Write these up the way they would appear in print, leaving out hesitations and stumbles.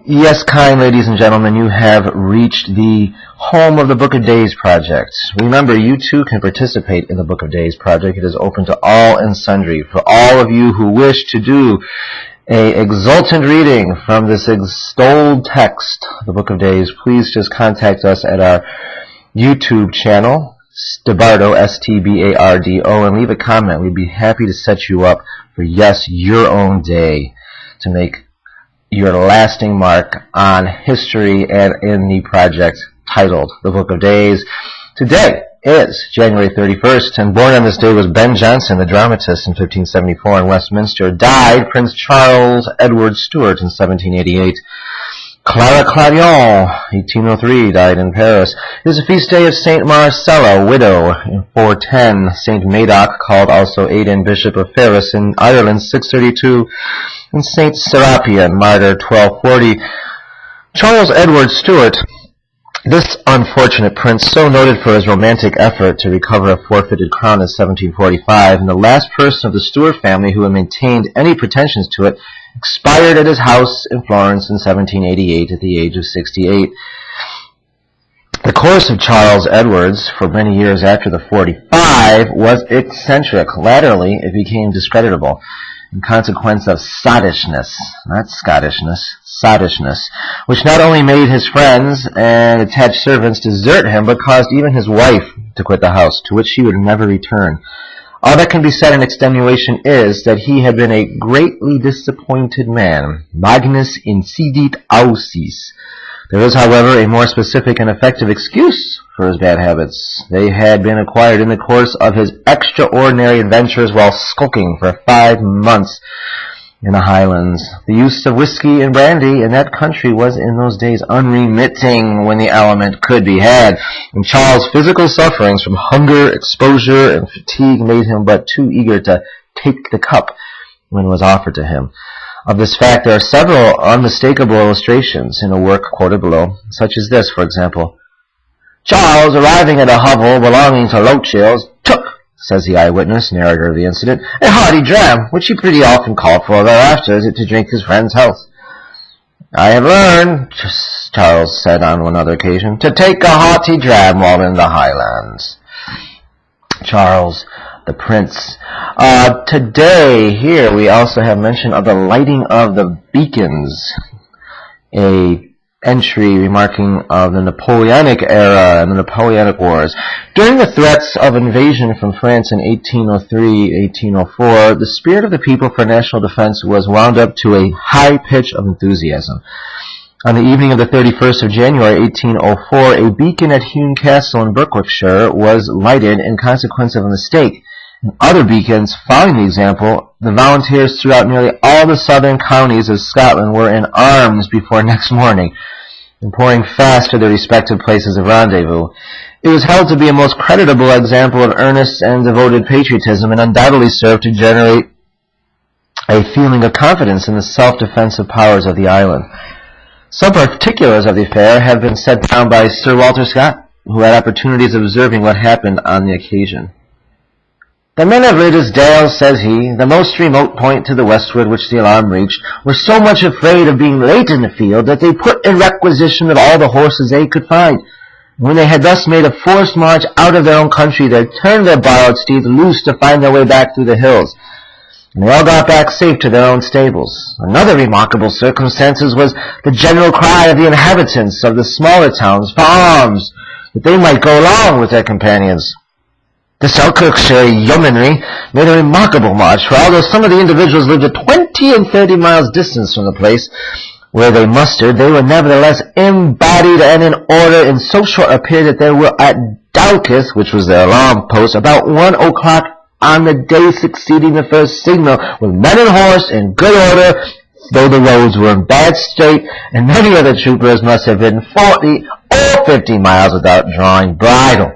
Yes, kind ladies and gentlemen, you have reached the home of the Book of Days Project. Remember, you too can participate in the Book of Days Project. It is open to all and sundry. For all of you who wish to do a exultant reading from this extolled text, the Book of Days, please just contact us at our YouTube channel, Bardo, S-T-B-A-R-D-O, and leave a comment. We'd be happy to set you up for, yes, your own day to make your lasting mark on history and in the project titled The Book of Days. Today is January 31st, and born on this day was Ben Jonson, the dramatist, in 1574 in Westminster. Died Prince Charles Edward Stuart in 1788. Clara Clarion, 1803, died in Paris. It is a feast day of Saint Marcella, widow, in 410. Saint Madoc, called also Aidan, Bishop of Ferris in Ireland, 632. And Saint Serapion, martyr, 1240. Charles Edward Stuart, this unfortunate prince, so noted for his romantic effort to recover a forfeited crown in 1745, and the last person of the Stuart family who had maintained any pretensions to it, expired at his house in Florence in 1788 at the age of 68. The course of Charles Edwards for many years after the 45 was eccentric. Latterly, it became discreditable in consequence of sottishness, not Scottishness, sottishness, which not only made his friends and attached servants desert him, but caused even his wife to quit the house, to which she would never return. All that can be said in extenuation is that he had been a greatly disappointed man. Magnus incidit ausis. There is, however, a more specific and effective excuse for his bad habits. They had been acquired in the course of his extraordinary adventures while skulking for 5 months in the Highlands. The use of whiskey and brandy in that country was in those days unremitting when the element could be had, and Charles' physical sufferings from hunger, exposure, and fatigue made him but too eager to take the cup when it was offered to him. Of this fact, there are several unmistakable illustrations in a work quoted below, such as this, for example. Charles, arriving at a hovel belonging to Lochil's, took, says the eyewitness, narrator of the incident, a hearty dram, which he pretty often called for thereafter to drink his friend's health. I have learned, Charles said on one other occasion, to take a hearty dram while in the Highlands. Charles, the Prince. Today, here, we also have mention of the lighting of the beacons, a entry remarking of the Napoleonic era and the Napoleonic Wars. During the threats of invasion from France in 1803-1804, the spirit of the people for national defense was wound up to a high pitch of enthusiasm. On the evening of the 31st of January 1804, a beacon at Hume Castle in Berwickshire was lighted in consequence of a mistake. And other beacons, following the example, the volunteers throughout nearly all the southern counties of Scotland were in arms before next morning, and pouring fast to their respective places of rendezvous. It was held to be a most creditable example of earnest and devoted patriotism, and undoubtedly served to generate a feeling of confidence in the self-defensive powers of the island. Some particulars of the affair have been set down by Sir Walter Scott, who had opportunities of observing what happened on the occasion. The men of Riddesdale, says he, the most remote point to the westward which the alarm reached, were so much afraid of being late in the field that they put in requisition of all the horses they could find. When they had thus made a forced march out of their own country, they turned their borrowed steeds loose to find their way back through the hills. And they all got back safe to their own stables. Another remarkable circumstance was the general cry of the inhabitants of the smaller towns for arms, that they might go along with their companions. The Selkirkshire yeomanry made a remarkable march, for although some of the individuals lived at 20 and 30 miles distance from the place where they mustered, they were nevertheless embodied and in order in so short a period that they were at Dalkeith, which was their alarm post, about 1 o'clock on the day succeeding the first signal, with men and horse in good order, though the roads were in bad state, and many of the troopers must have ridden 40 or 50 miles without drawing bridle.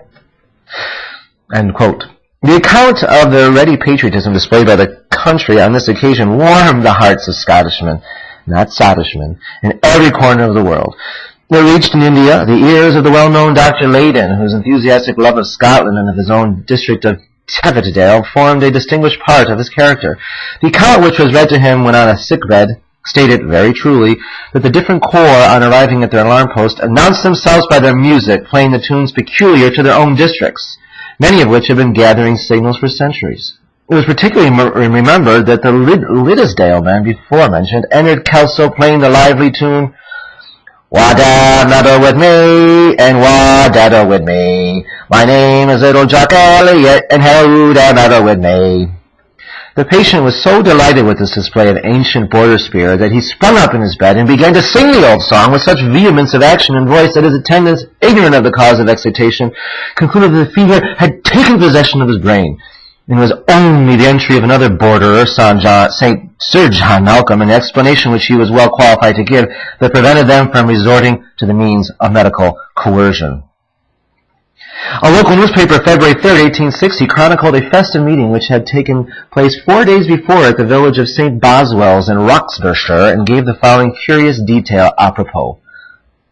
End quote. The account of the ready patriotism displayed by the country on this occasion warmed the hearts of Scottishmen, not Sottishmen, in every corner of the world. There reached in India the ears of the well-known Dr. Leyden, whose enthusiastic love of Scotland and of his own district of Teviotdale formed a distinguished part of his character. The account which was read to him when on a sick bed stated very truly that the different corps, on arriving at their alarm post, announced themselves by their music, playing the tunes peculiar to their own districts, many of which have been gathering signals for centuries. It was particularly remembered that the Liddesdale men before mentioned entered Kelso playing the lively tune, "Wada meddle with me, and wada with me. My name is Little Jock Elliot, and howda meddle with me." The patient was so delighted with this display of ancient border spirit that he sprung up in his bed and began to sing the old song with such vehemence of action and voice that his attendants, ignorant of the cause of excitation, concluded that the fever had taken possession of his brain. And it was only the entry of another borderer, St. Sir John Malcolm, an explanation which he was well qualified to give, that prevented them from resorting to the means of medical coercion. A local newspaper, February 3, 1860, chronicled a festive meeting which had taken place 4 days before at the village of St. Boswell's in Roxburghshire, and gave the following curious detail apropos.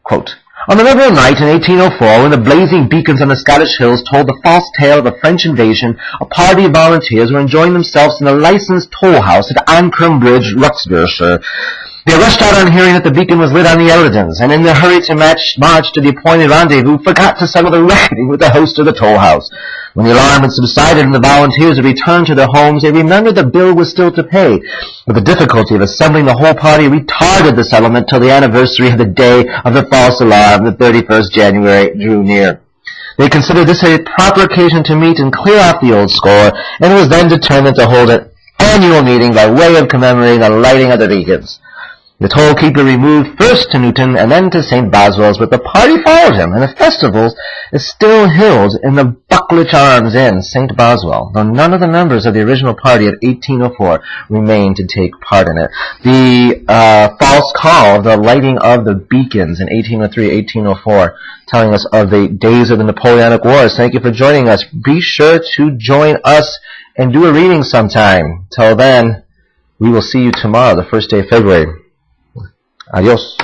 Quote, "On the memorable night in 1804, when the blazing beacons on the Scottish hills told the false tale of a French invasion, a party of volunteers were enjoying themselves in a licensed toll house at Ancram Bridge, Roxburghshire. They rushed out on hearing that the beacon was lit on the Eldons, and in their hurry to march to the appointed rendezvous, forgot to settle the reckoning with the host of the toll house. When the alarm had subsided and the volunteers had returned to their homes, they remembered the bill was still to pay, but the difficulty of assembling the whole party retarded the settlement till the anniversary of the day of the false alarm, the 31st January, drew near. They considered this a proper occasion to meet and clear off the old score, and it was then determined to hold an annual meeting by way of commemorating the lighting of the beacons. The toll-keeper removed first to Newton and then to St. Boswell's, but the party followed him, and the festival is still held in the Buckledge Arms Inn, St. Boswell, though none of the members of the original party of 1804 remain to take part in it. The false call of the lighting of the beacons in 1803, 1804, telling us of the days of the Napoleonic Wars. Thank you for joining us. Be sure to join us and do a reading sometime. Till then, we will see you tomorrow, the first day of February. Adiós.